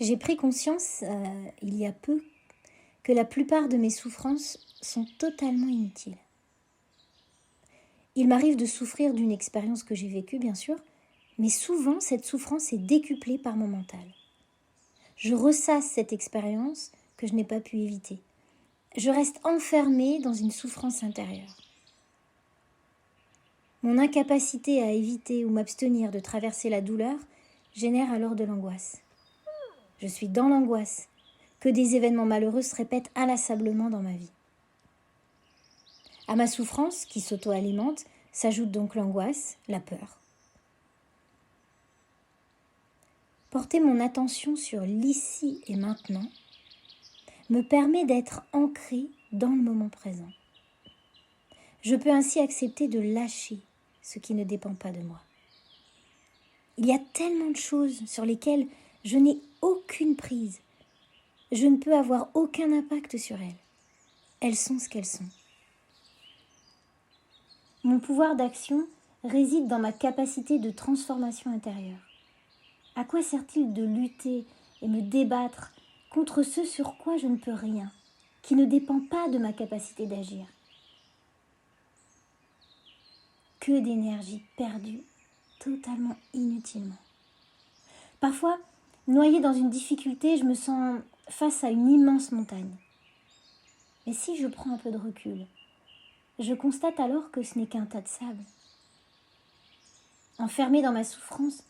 J'ai pris conscience, il y a peu, que la plupart de mes souffrances sont totalement inutiles. Il m'arrive de souffrir d'une expérience que j'ai vécue, bien sûr, mais souvent cette souffrance est décuplée par mon mental. Je ressasse cette expérience que je n'ai pas pu éviter. Je reste enfermée dans une souffrance intérieure. Mon incapacité à éviter ou m'abstenir de traverser la douleur génère alors de l'angoisse. Je suis dans l'angoisse que des événements malheureux se répètent inlassablement dans ma vie. À ma souffrance, qui s'auto-alimente, s'ajoute donc l'angoisse, la peur. Porter mon attention sur l'ici et maintenant me permet d'être ancrée dans le moment présent. Je peux ainsi accepter de lâcher ce qui ne dépend pas de moi. Il y a tellement de choses sur lesquelles je n'ai aucune prise. Je ne peux avoir aucun impact sur elles. Elles sont ce qu'elles sont. Mon pouvoir d'action réside dans ma capacité de transformation intérieure. À quoi sert-il de lutter et me débattre contre ce sur quoi je ne peux rien, qui ne dépend pas de ma capacité d'agir? Que d'énergie perdue, totalement inutilement. Parfois, noyée dans une difficulté, je me sens face à une immense montagne. Mais si je prends un peu de recul, je constate alors que ce n'est qu'un tas de sable. Enfermée dans ma souffrance,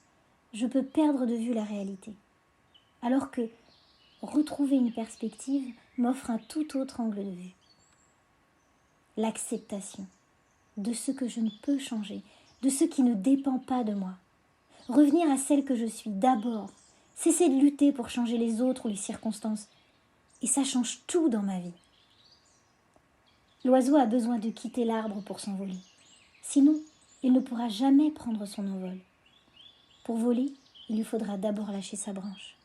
je peux perdre de vue la réalité, alors que retrouver une perspective m'offre un tout autre angle de vue. L'acceptation de ce que je ne peux changer, de ce qui ne dépend pas de moi. Revenir à celle que je suis d'abord, cesser de lutter pour changer les autres ou les circonstances. Et ça change tout dans ma vie. L'oiseau a besoin de quitter l'arbre pour s'envoler. Sinon, il ne pourra jamais prendre son envol. Pour voler, il lui faudra d'abord lâcher sa branche.